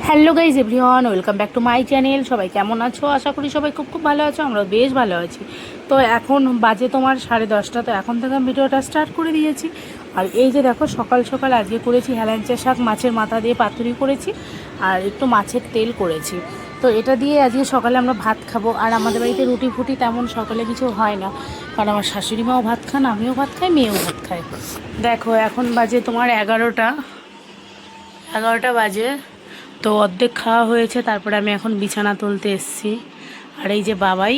Hello guys everyone, welcome back to my channel. সবাই কেমন আছো? আশা করি সবাই খুব খুব ভালো আছো। আমরা বেশ ভালো আছি। তো এখন বাজে তোমার 10:30। তো এখন থেকে আমি ভিডিওটা স্টার্ট করে দিয়েছি। আর এই যে দেখো, সকাল সকাল আজকে করেছি হেলাঞ্চা শাক, মাছের মাথা দিয়ে পাতুরি করেছি আর একটু মাছের তেল করেছি। তো এটা দিয়ে আজকে সকালে আমরা ভাত খাবো। আর আমাদের বাড়িতে রুটি ফুটি তেমন সকালে কিছু হয় না, কারণ আমার শাশুড়ি মাও ভাত খান, আমিও ভাত খাই, মেয়েও ভাত খায়। দেখো এখন বাজে তোমার 11টা বাজে। তো অর্ধেক খাওয়া হয়েছে, তারপরে আমি এখন বিছানা তুলতে এসেছি। আর এই যে বাবাই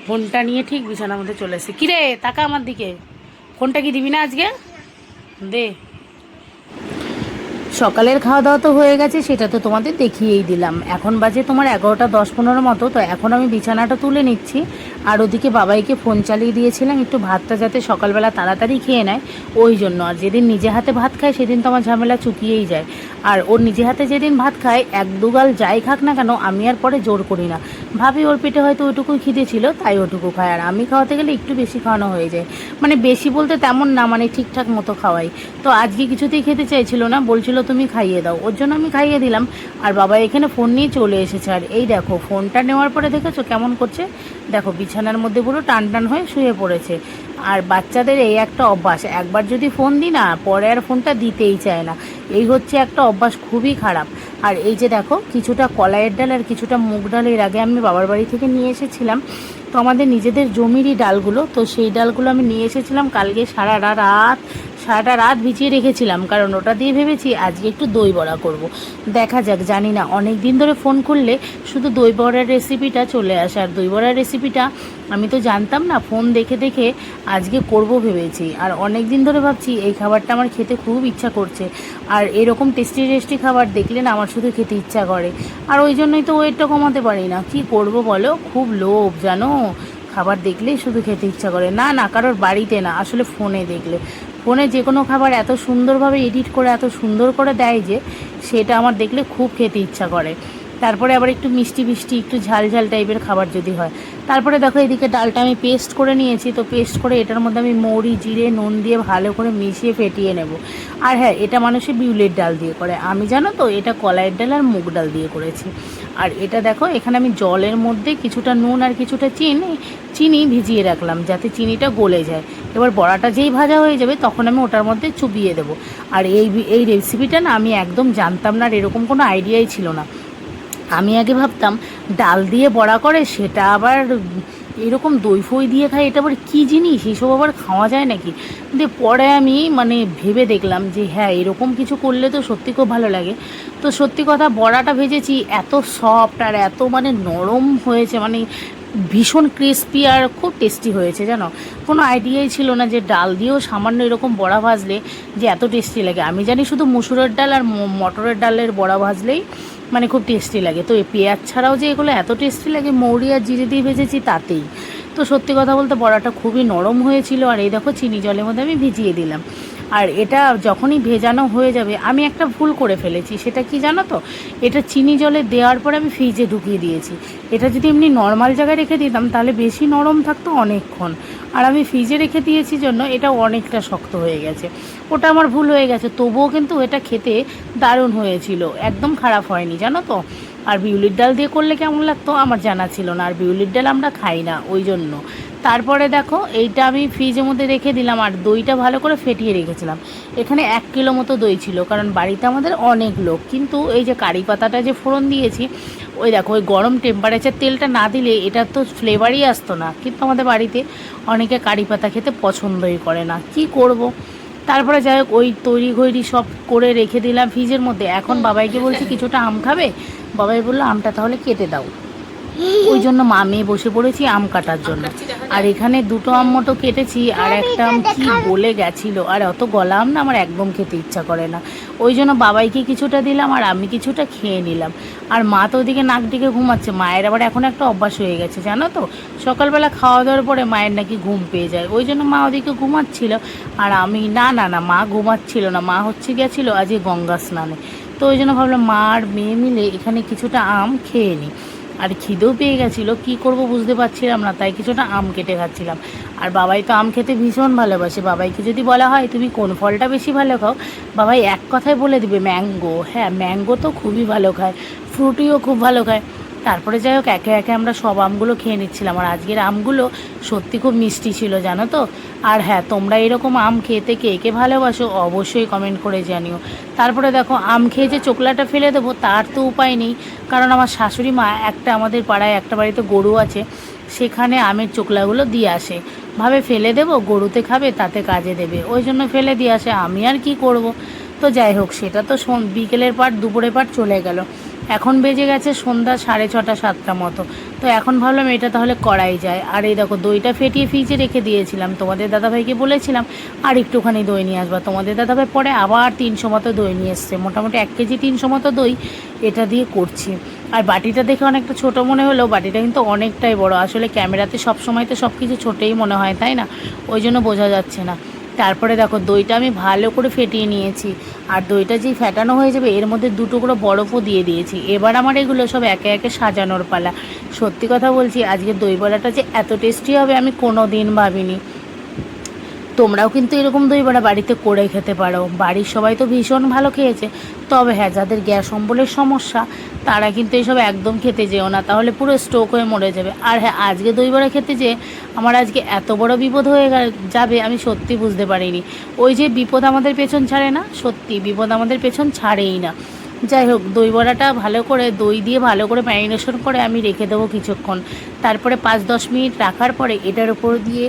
ফোনটা নিয়ে ঠিক বিছানার মধ্যে চলে এসেছে। কিরে তাকা আমার দিকে, ফোনটা কি দিবি না আজকে? দে। সকালের খাওয়া দাওয়া তো হয়ে গেছে, সেটা তো তোমাদের দেখিয়েই দিলাম। এখন বাজে তোমার 11:10-15 মতো। তো এখন আমি বিছানাটা তুলে নিচ্ছি। আর ওদিকে বাবাইকে ফোন চালিয়ে দিয়েছিলাম একটু ভাতটা যাতে সকালবেলা তাড়াতাড়ি খেয়ে নেয়, ওই জন্য। আর যেদিন নিজে হাতে ভাত খায় সেদিন তো আমার ঝামেলা চুকিয়েই যায়। আর ওর নিজে হাতে যেদিন ভাত খায়, এক দুগাল যাই খাক না কেন, আমি আর পরে জোর করি না। ভাবি ওর পেটে হয়তো ওইটুকুই খিদে ছিল, তাই ওটুকু খায়। আর আমি খাওয়াতে গেলে একটু বেশি খাওয়ানো হয়ে যায়, মানে বেশি বলতে তেমন না, মানে ঠিকঠাক মতো খাওয়াই। তো আজকে কিছুতেই খেতে চাইছিল না, বলছিল তুমি খাইয়ে দাও, ওর জন্য আমি খাইয়ে দিলাম। আর বাবা এখানে ফোন নিয়ে চলে এসেছে। আর এই দেখো ফোনটা নেওয়ার পরে দেখেছো কেমন করছে? দেখো বিছানার মধ্যে পুরো টান টান হয়ে শুয়ে পড়েছে। আর বাচ্চাদের এই একটা অভ্যাস, একবার যদি ফোন দিই না, পরে আর ফোনটা দিতেই চায় না। এই হচ্ছে একটা অভ্যাস, খুবই খারাপ। আর এই যে দেখো, কিছুটা কলাইয়ের ডাল আর কিছুটা মুগ ডাল এর আগে আমি বাবার বাড়ি থেকে নিয়ে এসেছিলাম। তো আমাদের নিজেদের জমিরই ডালগুলো, তো সেই ডালগুলো আমি নিয়ে এসেছিলাম কালকে সারাটা রাত ভিজিয়ে রেখেছিলাম, কারণ ওটা দিয়ে ভেবেছি আজকে একটু দই বড়া করব। দেখা যাক, জানি না, অনেক দিন ধরে ফোন করলে শুধু দই বড়ার রেসিপিটা চলে আসে। আর দই বড়ার রেসিপিটা আমি তো জানতাম না, ফোন দেখে দেখে আজকে করব ভেবেছি। আর অনেক দিন ধরে ভাবছি এই খাবারটা আমার খেতে খুব ইচ্ছা করছে। আর এরকম টেস্টি টেস্টি খাবার দেখলে না আমার শুধু খেতে ইচ্ছা করে। আর ওই জন্যই তো ওয়েটটা কমাতে পারি না। কি করব বলো, খুব লোভ জানো, খাবার দেখলেই শুধু খেতে ইচ্ছা করে। না না, কারোর বাড়িতে না, আসলে ফোনে দেখলে। ফোনে যে কোনো খাবার এত সুন্দরভাবে এডিট করে এত সুন্দর করে দেয় যে সেটা আমার দেখলে খুব খেতে ইচ্ছা করে। তারপরে আবার একটু মিষ্টি মিষ্টি একটু ঝাল ঝাল টাইপের খাবার যদি হয়। তারপরে দেখো এদিকে ডালটা আমি পেস্ট করে নিয়েছি। তো পেস্ট করে এটার মধ্যে আমি মৌরি জিরে নুন দিয়ে ভালো করে মিশিয়ে ফেটিয়ে নেব। আর হ্যাঁ, এটা মানুষে বিউলির ডাল দিয়ে করে, আমি জানো তো এটা কলাইয়ের ডাল আর মুগ ডাল দিয়ে করেছি। আর এটা দেখো, এখানে আমি জলের মধ্যে কিছুটা নুন আর কিছুটা চিনি ভিজিয়ে রাখলাম যাতে চিনিটা গলে যায়। এবার বড়াটা যেই ভাজা হয়ে যাবে তখন আমি ওটার মধ্যে চুবিয়ে দেবো। আর এই রেসিপিটা না আমি একদম জানতাম না, আর এরকম কোনো আইডিয়াই ছিল না। আমি আগে ভাবতাম ডাল দিয়ে বড়া করে, সেটা আবার এরকম দই ফই দিয়ে খায়, এটা আবার কী জিনিস, এসব আবার খাওয়া যায় নাকি? দিয়ে পরে আমি মানে ভেবে দেখলাম যে হ্যাঁ, এরকম কিছু করলে তো সত্যি খুব ভালো লাগে। তো সত্যি কথা, বড়াটা ভেজেছি এত সফট আর এত মানে নরম হয়েছে, মানে ভীষণ ক্রিস্পি আর খুব টেস্টি হয়েছে জানো। কোনো আইডিয়াই ছিল না যে ডাল দিয়েও সামান্য এরকম বড়া ভাজলে যে এত টেস্টি লাগে। আমি জানি শুধু মুসুরের ডাল আর মটরের ডালের বড়া ভাজলেই মানে খুব টেস্টি লাগে। তো এই পেঁয়াজ ছাড়াও যে এগুলো এত টেস্টি লাগে, মৌরি আর জিরে দিয়ে ভেজেছি তাতেই। তো সত্যি কথা বলতে বড়াটা খুবই নরম হয়েছিল। আর এই দেখো চিনি জলের মধ্যে আমি ভিজিয়ে দিলাম। আর এটা যখনই ভেজানো হয়ে যাবে, আমি একটা ভুল করে ফেলেছি, সেটা কি জানো তো? এটা চিনি জলে দেওয়ার পরে আমি ফ্রিজে ঢুকিয়ে দিয়েছি। এটা যদি এমনি নর্মাল জায়গায় রেখে দিতাম তাহলে বেশি নরম থাকতো অনেকক্ষণ। আর আমি ফ্রিজে রেখে দিয়েছি জন্য এটা অনেকটা শক্ত হয়ে গেছে। ওটা আমার ভুল হয়ে গেছে, তবুও কিন্তু এটা খেতে দারুণ হয়েছিল, একদম খারাপ হয়নি জানো তো। আর বিউলির ডাল দিয়ে করলে কেমন লাগতো আমার জানা ছিল না, আর বিউলির ডাল আমরা খাই না ওই জন্য। তারপরে দেখো এইটা আমি ফ্রিজের মধ্যে রেখে দিলাম। আর দইটা ভালো করে ফেটিয়ে রেখেছিলাম। এখানে 1 কিলো মতো দই ছিল, কারণ বাড়িতে আমাদের অনেক লোক। কিন্তু এই যে কারি পাতাটা যে ফোড়ন দিয়েছি, ওই দেখো ওই গরম টেম্পারেচার তেলটা না দিলে এটা তো ফ্লেভারই আসতো না। কিন্তু আমাদের বাড়িতে অনেকে কারি পাতা খেতে পছন্দই করে না, কি করব। তারপরে যাই হোক, ওই তৈরি ঘৈরি সব করে রেখে দিলাম ফ্রিজের মধ্যে। এখন বাবাইকে বলছি কিছুটা আম খাবে, বাবাই বললো আমটা তাহলে কেটে দাও। ওই জন্য মা মেয়ে বসে পড়েছি আম কাটার জন্য। আর এখানে 2টো আম মতো কেটেছি, আর একটা আম কি বলে গেছিল, আর অত গলা আম না আমার একদম খেতে ইচ্ছা করে না। ওই জন্য বাবাইকে কিছুটা দিলাম আর আমি কিছুটা খেয়ে নিলাম। আর মা তো ওদিকে নাক ডেকে ঘুমাচ্ছে। মায়ের আবার এখন একটা অভ্যাস হয়ে গেছে জানো তো, সকালবেলা খাওয়া দাওয়ার পরে মায়ের নাকি ঘুম পেয়ে যায়, ওই জন্য মা ওদিকে ঘুমাচ্ছিল। আর আমি না না না, মা ঘুমাচ্ছিল না, মা গেছিলো আজকে গঙ্গা স্নানে। তো ওই জন্য ভাবলাম মা আর মেয়ে মিলে এখানে কিছুটা আম খেয়ে নিই। আর খিদেও পেয়ে গেছিলো, কী করব বুঝতে পারছিলাম না, তাই কিছুটা আম কেটে খাচ্ছিলাম। আর বাবাই তো আম খেতে ভীষণ ভালোবাসে, বাবাইকে যদি বলা হয় তুমি কোন ফলটা বেশি ভালো খাও, বাবাই এক কথায় বলে দিবে ম্যাঙ্গো। হ্যাঁ, ম্যাঙ্গো তো খুবই ভালো খায়, ফ্রুটিও খুব ভালো খায়। তারপরে যাই হোক, একে একে আমরা সব আমগুলো খেয়ে নিচ্ছিলাম। আর আজকের আমগুলো সত্যি খুব মিষ্টি ছিল জানো তো। আর হ্যাঁ, তোমরা এরকম আম খেতে কে কে ভালোবাসো অবশ্যই কমেন্ট করে জানিও। তারপরে দেখো, আম খেয়ে যে চোকলাটা ফেলে দেবো তার তো উপায় নেই, কারণ আমার শাশুড়ি মা আমাদের পাড়ায় একটা বাড়িতে গরু আছে, সেখানে আমের চোকলাগুলো দিয়ে আসে, ভাবে ফেলে দেবো, গরুতে খাবে তাতে কাজে দেবে, ওই জন্য ফেলে দিয়ে আসে। আমি আর কি করব। তো যাই হোক, সেটা তো বিকেলের পাট দুপুরের পাট চলে গেল। এখন বেজে গেছে সন্ধ্যা 6:30 7টা মতো। তো এখন ভাবলাম এটা তাহলে করাই যায়। আর এই দেখো, দইটা ফেটিয়ে ফ্রিজে রেখে দিয়েছিলাম, তোমাদের দাদাভাইকে বলেছিলাম আর একটুখানি দই নিয়ে আসবা। তোমাদের দাদাভাই পরে আবার 300 মতো দই নিয়ে এসছে, মোটামুটি 1 কেজি 300 মতো দই এটা দিয়ে করছি। আর বাটিটা দেখে অনেকটা ছোট মনে হলেও বাটিটা কিন্তু অনেকটাই বড়। আসলে ক্যামেরাতে সব সময় তো সব কিছু ছোটোই মনে হয়, তাই না? ওই জন্য বোঝা যাচ্ছে না। তারপরে দেখো, দইটা আমি ভালো করে ফেটিয়ে নিয়েছি। আর দইটা যেই ফেটানো হয়ে যাবে এর মধ্যে 2 টুকরো বরফও দিয়ে দিয়েছি। এবার আমার এগুলো সব একে একে সাজানোর পালা। সত্যি কথা বলছি, আজকে দই বড়াটা যে এত টেস্টি হবে আমি কোনো দিন ভাবিনি। তোমরাও কিন্তু এরকম দই বড়া বাড়িতে করে খেতে পারো। বাড়ির সবাই তো ভীষণ ভালো খেয়েছে। তবে হ্যাঁ, যাদের গ্যাস অম্বলের সমস্যা তারা কিন্তু এইসব একদম খেতে যেও না, তাহলে পুরো স্ট্রোক হয়ে মরে যাবে। আর হ্যাঁ, আজকে দই বড়া খেতে যেয়ে আমার আজকে এত বড় বিপদ হয়ে যাবে আমি সত্যি বুঝতে পারিনি। ওই যে বিপদ আমাদের পেছন ছাড়ে না, সত্যি বিপদ আমাদের পেছন ছাড়েই না। যাই হোক, দই বড়াটা ভালো করে দই দিয়ে ভালো করে ম্যারিনেশন করে আমি রেখে দেবো কিছুক্ষণ। তারপরে 5-10 মিনিট রাখার পরে এটার উপর দিয়ে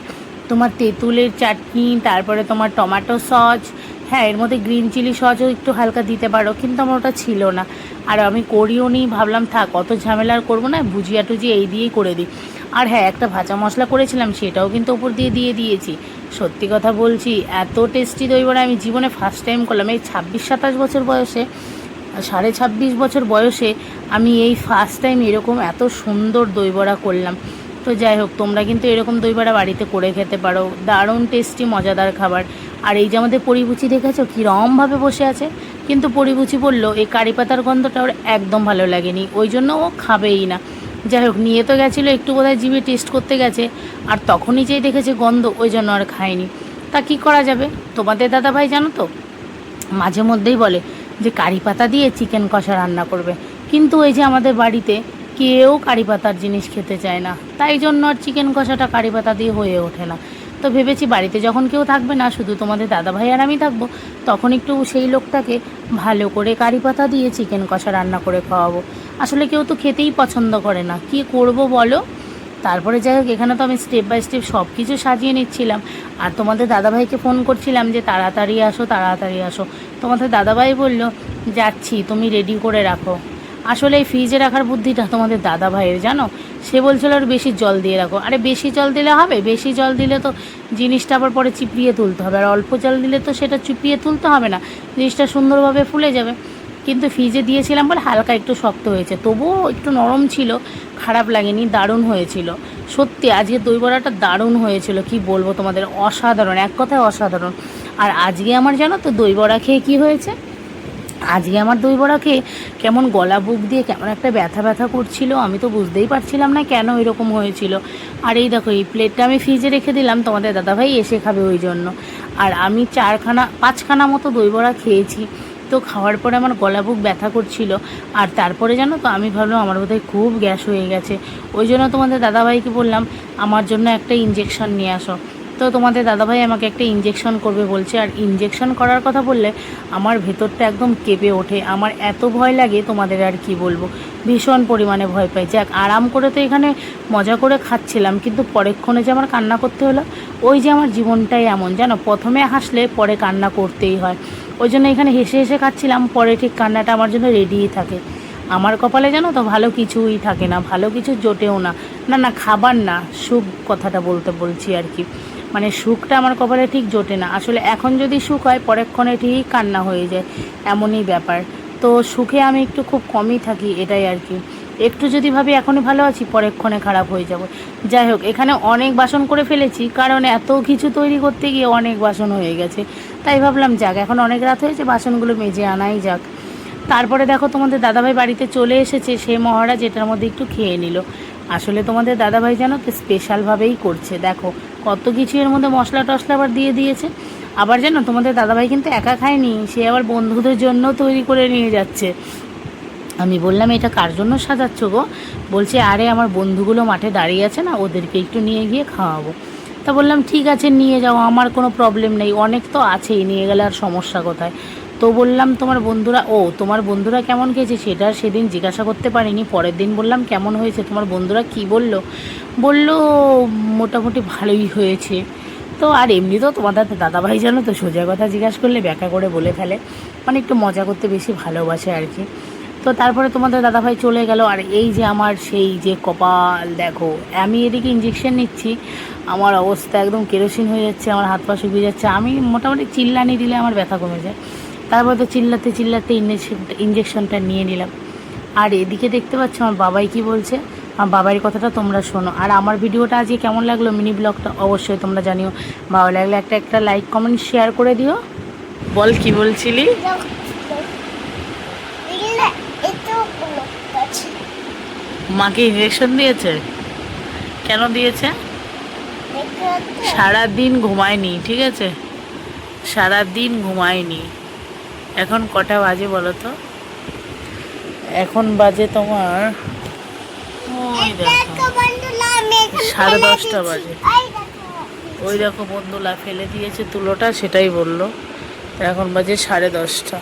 তোমার তেঁতুলের চাটনি, তারপরে তোমার টমেটো সস, হ্যাঁ এর মধ্যে গ্রিন চিলি সসও একটু হালকা দিতে পারো, কিন্তু আমার ওটা ছিল না। আর আমি করিও নি, ভাবলাম থাক অত ঝামেলা আর করবো না, ভুজিয়া টুজিয়া এই দিয়েই করে দিই। আর হ্যাঁ, একটা ভাজা মশলা করেছিলাম সেটাও কিন্তু ওপর দিয়ে দিয়েছি। সত্যি কথা বলছি, এত টেস্টি দই বড়া আমি জীবনে ফার্স্ট টাইম করলাম। এই 26-27 বছর বয়সে, 26.5 বছর বয়সে আমি এই ফার্স্ট টাইম এরকম এত সুন্দর দই বড়া করলাম। তো যাই হোক, তোমরা কিন্তু এরকম দই বড়া বাড়িতে করে খেতে পারো, দারুণ টেস্টি মজাদার খাবার। আর এই যে আমাদের পরিবুচি দেখেছো কীরমভাবে বসে আছে, কিন্তু পরিবুচি বললো এই কারি পাতার গন্ধটা ওর একদম ভালো লাগেনি, ওই জন্য ও খাবেই না। যাই হোক, নিয়ে তো গেছিলো, একটু বোধহয় জিভে টেস্ট করতে গেছে, আর তখনই যেই দেখেছে গন্ধ, ওই জন্য আর খায়নি। তা কি করা যাবে, তোমাদের দাদাভাই জানো তো মাঝে মধ্যেই বলে যে কারি পাতা দিয়ে চিকেন কষা রান্না করবে, কিন্তু এই যে আমাদের বাড়িতে কেউ কারি পাতার জিনিস খেতে চায় না, তাই জন্য আর চিকেন কষাটা কারি পাতা দিয়ে হয়ে ওঠে না। তো ভেবেছি বাড়িতে যখন কেউ থাকবে না, শুধু তোমাদের দাদাভাই আর আমি থাকবো, তখন একটু সেই লোকটাকে ভালো করে কারি পাতা দিয়ে চিকেন কষা রান্না করে খাওয়াবো। আসলে কেউ তো খেতেই পছন্দ করে না, কি করব বলো। তারপরে যাই হোক, এখানে তো আমি স্টেপ বাই স্টেপ সব কিছু সাজিয়ে নিচ্ছিলাম। আর তোমাদের দাদাভাইকে ফোন করছিলাম যে তাড়াতাড়ি আসো তাড়াতাড়ি আসো। তোমাদের দাদাভাই বলল যাচ্ছি, তুমি রেডি করে রাখো। আসলে এই ফ্রিজে রাখার বুদ্ধিটা তোমাদের দাদাভাইয়ের, জানো। সে বলছিল আর বেশি জল দিয়ে রাখো। আরে বেশি জল দিলে হবে? বেশি জল দিলে তো জিনিসটা আবার পরে চিপিয়ে তুলতে হবে, আর অল্প জল দিলে তো সেটা চিপিয়ে তুলতে হবে না, জিনিসটা সুন্দরভাবে ফুলে যাবে। কিন্তু ফ্রিজে দিয়েছিলাম বলে হালকা একটু শক্ত হয়েছে, তবুও একটু নরম ছিল, খারাপ লাগেনি, দারুণ হয়েছিল। সত্যি আজকে দই বড়াটা দারুণ হয়েছিল, কি বলবো তোমাদের, অসাধারণ, এক কথায় অসাধারণ। আর আজকে আমার জানো তো দই বড়া খেয়ে কী হয়েছে, আজকে আমার দই বড়া খেয়ে কেমন গলা বুক দিয়ে কেমন একটা ব্যথা ব্যথা করছিল, আমি তো বুঝতেই পারছিলাম না কেন এরকম হয়েছিল। আর এই দেখো, এই প্লেটটা আমি ফ্রিজে রেখে দিলাম, তোমাদের দাদাভাই এসে খাবে ওই জন্য। আর আমি 4-5খানা মতো দই বড়া খেয়েছি। তো খাওয়ার পরে আমার গলা বুক ব্যথা করছিল। আর তারপরে জানো তো আমি ভাবলাম আমার বোধহয় খুব গ্যাস হয়ে গেছে, ওই জন্য তোমাদের দাদাভাইকে বললাম আমার জন্য একটা ইঞ্জেকশন নিয়ে আসো। তো তোমাদের দাদাভাই আমাকে একটা ইঞ্জেকশন করবে বলছে। আর ইঞ্জেকশন করার কথা বললে আমার ভেতরটা একদম কেঁপে ওঠে, আমার এত ভয় লাগে তোমাদের আর কি বলবো, ভীষণ পরিমাণে ভয় পাই। যাক, আরাম করে তো এখানে মজা করে খাচ্ছিলাম, কিন্তু পরেক্ষণে যে আমার কান্না করতে হলো, ওই যে আমার জীবনটাই এমন জানো, প্রথমে হাসলে পরে কান্না করতেই হয়। ওই জন্য এখানে হেসে হেসে খাচ্ছিলাম, পরে ঠিক কান্নাটা আমার জন্য রেডিই থাকে। আমার কপালে জানো তো ভালো কিছুই থাকে না, ভালো কিছু জোটেও না। না না, খাবার না, সুখ কথাটা বলছি আর কি, মানে সুখটা আমার কপালে ঠিক জোটে না। আসলে এখন যদি সুখ হয় পরেক্ষণে ঠিক কান্না হয়ে যায়, এমনই ব্যাপার। তো সুখে আমি একটু খুব কমই থাকি, এটাই আর কি। একটু যদি ভাবি এখনই ভালো আছি, পরেক্ষণে খারাপ হয়ে যাব। যাই হোক, এখানে অনেক বাসন করে ফেলেছি, কারণ এত কিছু তৈরি করতে গিয়ে অনেক বাসন হয়ে গেছে। তাই ভাবলাম যাক, এখন অনেক রাত হয়েছে, বাসনগুলো মেজে আনাই যাক। তারপরে দেখো তোমাদের দাদাভাই বাড়িতে চলে এসেছে, সেই মহারাজ এটার মধ্যে একটু খেয়ে নিল। আসলে তোমাদের দাদাভাই জানো তো স্পেশালভাবেই করছে, দেখো কত কিছু এর মধ্যে মশলা টশলা আবার দিয়ে দিয়েছে। আবার জানো তোমাদের দাদাভাই কিন্তু একা খায়নি, সে আবার বন্ধুদের জন্য তৈরি করে নিয়ে যাচ্ছে। আমি বললাম এটা কার জন্য সাজাচ্ছ গো? বলছে আরে আমার বন্ধুগুলো মাঠে দাঁড়িয়ে আছে না, ওদেরকে একটু নিয়ে গিয়ে খাওয়াবো। তা বললাম ঠিক আছে নিয়ে যাও, আমার কোনো প্রবলেম নেই, অনেক তো আছেই, নিয়ে গেলে আর সমস্যা কোথায়। তো বললাম তোমার বন্ধুরা কেমন খেয়েছে সেটা সেদিন জিজ্ঞাসা করতে পারিনি, পরের দিন বললাম কেমন হয়েছে, তোমার বন্ধুরা কি বলল? বলল মোটামুটি ভালোই হয়েছে। তো আর এমনি তো তোমাদের দাদাভাই জানো তো সোজা কথা জিজ্ঞাসা করলে ব্যাখ্যা করে বলে ফেলে, মানে একটু মজা করতে বেশি ভালোবাসে আর কি। তো তারপরে তোমাদের দাদাভাই চলে গেল, আর এই যে আমার সেই যে কপাল দেখো, আমি এদিকে ইঞ্জেকশন নিচ্ছি, আমার অবস্থা একদম কেরোসিন হয়ে যাচ্ছে, আমার হাত পা শুকিয়ে যাচ্ছে, আমি মোটামুটি চিল্লানি দিলে আমার ব্যথা কমে যায়। তারপর তো চিল্লাতে চিল্লাতে ইঞ্জেকশনটা নিয়ে নিলাম। আর এদিকে দেখতে পাচ্ছ আমার বাবাই কি বলছে, আমার বাবার কথাটা তোমরা শোনো। আর আমার ভিডিওটা আজকে কেমন লাগলো, মিনি ব্লগটা অবশ্যই তোমরা জানিও। ভালো লাগলে একটা লাইক কমেন্ট শেয়ার করে দিও। বল কি বলছিলি? মাকে ইঞ্জেকশন দিয়েছে? কেন দিয়েছে? সারাদিন ঘুমায়নি, ঠিক আছে, সারাদিন ঘুমায়নি। এখন কটা বাজে বলো তো? এখন বাজে তোমার ওই দেখো 10:30 বাজে। ওই দেখো বন্ধুলা ফেলে দিয়েছে তুলোটা, সেটাই বললো। এখন বাজে 10:30।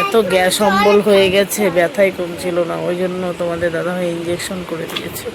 এত গ্যাস অম্বল হয়ে গেছে, ব্যথাই কমছিল না, ওই জন্য তোমাদের দাদাভাই ইঞ্জেকশন করে দিয়েছে।